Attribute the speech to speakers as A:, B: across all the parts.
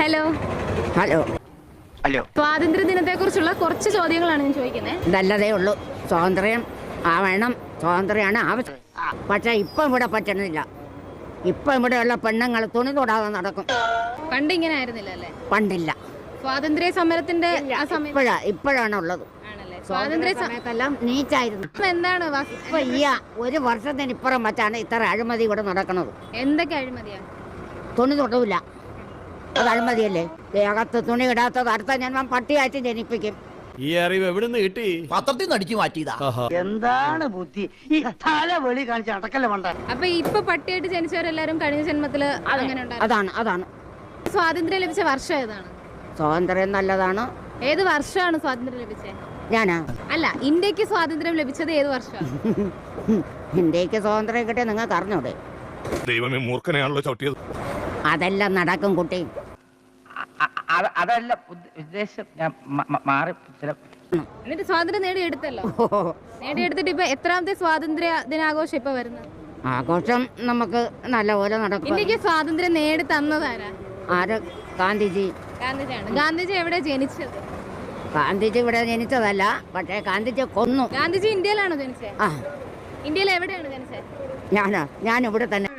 A: Hello
B: hello
C: hello.
A: സ്വാതന്ത്ര്യ ദിനത്തെ കുറിച്ചുള്ള കുറച്ച് ചോദ്യങ്ങളാണ് ഞാൻ ചോദിക്കുന്നത്.
B: നല്ലതേ ഉള്ളൂ. സ്വാതന്ത്ര്യം വേണം, സ്വാതന്ത്ര്യമാണ് ആവശ്യം. പക്ഷെ ഇപ്പം ഇവിടെ പറ്റണില്ല. ഇപ്പം ഇവിടെയുള്ള പെണ്ണുങ്ങൾ തുണി തൊടാതെ നടക്കും.
A: പണ്ട് ഇങ്ങനെ ആയിരുന്നില്ല അല്ലേ?
B: പണ്ടില്ല,
A: സ്വാതന്ത്ര്യ സമരത്തിന്റെ ആ സമയം
B: ഇപ്പോഴാണ് ഉള്ളത്.
A: ആണല്ലേ?
B: സ്വാതന്ത്ര്യ സമയത്തെല്ലാം നീച്ചായിരുന്നു.
A: എന്താണ്
B: ഇപ്പൊ ഈ ഒരു വർഷത്തിന് ഇപ്പുറം വച്ചാണ് ഇത്ര അഴിമതി ഇവിടെ നടക്കുന്നത്.
A: എന്തൊക്കെ അഴിമതിയാ?
B: തുണി തൊടൂല, അത് അഴിമതിയല്ലേ? അകത്ത് തുണി ഇടാത്തത് അടുത്ത ജന്മം പട്ടിയായിട്ട് ജനിപ്പിക്കും.
D: ഈ അറിവ് എവിടുന്ന് കിട്ടി?
E: പത്രത്തിൽ നിന്ന് അടിച്ചു മാറ്റിയതാ.
C: എന്താണ് ബുദ്ധി ഈ തല വെളി കാണിച്ച് അടക്കല്ലേ വേണ്ട.
A: അപ്പൊ ഇപ്പൊ പട്ടിയായിട്ട് ജനിച്ചവരെല്ലാരും കഴിഞ്ഞ ജന്മത്തില് അങ്ങനെ ഉണ്ടായിരുന്നു.
B: അതാണ്
A: സ്വാതന്ത്ര്യം ലഭിച്ച വർഷം ഏതാണ്?
B: സ്വാതന്ത്ര്യം നല്ലതാണ്.
A: ഏത് വർഷമാണ് സ്വാതന്ത്ര്യം ലഭിച്ചത്?
B: ഞാനാ
A: അല്ല, ഇന്ത്യക്ക് സ്വാതന്ത്ര്യം ലഭിച്ചത് ഏത് വർഷമാണ്?
B: ഇന്ത്യക്ക് സ്വാതന്ത്ര്യം കിട്ടിയ നിങ്ങൾക്ക് അറിഞ്ഞൂടെ?
D: ദൈവമേ, മൂർഖനെയാണല്ലോ ചവിട്ടിയത്.
B: അതെല്ലാം നടക്കും കുട്ടി.
C: അതല്ല ഉദ്ദേശം, ഞാൻ മാറി.
A: എന്നിട്ട് സ്വാതന്ത്ര്യം നേടിയെടുത്തല്ലോ. നേടിയെടുത്തിട്ട് ഇപ്പൊ എത്രാമത്തെ സ്വാതന്ത്ര്യ ദിനാഘോഷം ഇപ്പൊ വരുന്നത്?
B: ആഘോഷം നമുക്ക് നല്ലപോലെ നടക്കും.
A: ഇന്ത്യക്ക് സ്വാതന്ത്ര്യം നേടി തന്നതാരാ?
B: ആര്? ഗാന്ധിജി.
A: ഗാന്ധിജിയാണ്. ഗാന്ധിജി എവിടെ ജനിച്ചത്?
B: ഗാന്ധിജി ഇവിടെ ജനിച്ചതല്ല, പക്ഷേ ഗാന്ധിജി കൊന്നു.
A: ഗാന്ധിജി ഇന്ത്യയിലാണോ ജനിച്ചത്?
B: ആ,
A: ഇന്ത്യയിൽ എവിടെയാണ് ജനിച്ചത്?
B: ഞാൻ ഇവിടെ തന്നെ.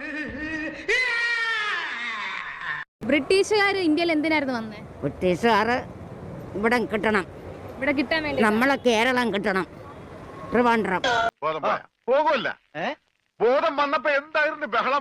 A: ബ്രിട്ടീഷുകാർ ഇന്ത്യയിൽ എന്തിനായിരുന്നു വന്നേ?
B: ബ്രിട്ടീഷുകാർ ഇവിടെ കിട്ടണം,
A: ഇവിടെ കിട്ടാൻ വേണ്ടി.
B: നമ്മളെ കേരളം കിട്ടണം, ട്രിവാൻഡ്രം.
F: പോകുമല്ല. ബോധം വന്നപ്പോ എന്തായിരുന്നു ബഹളം?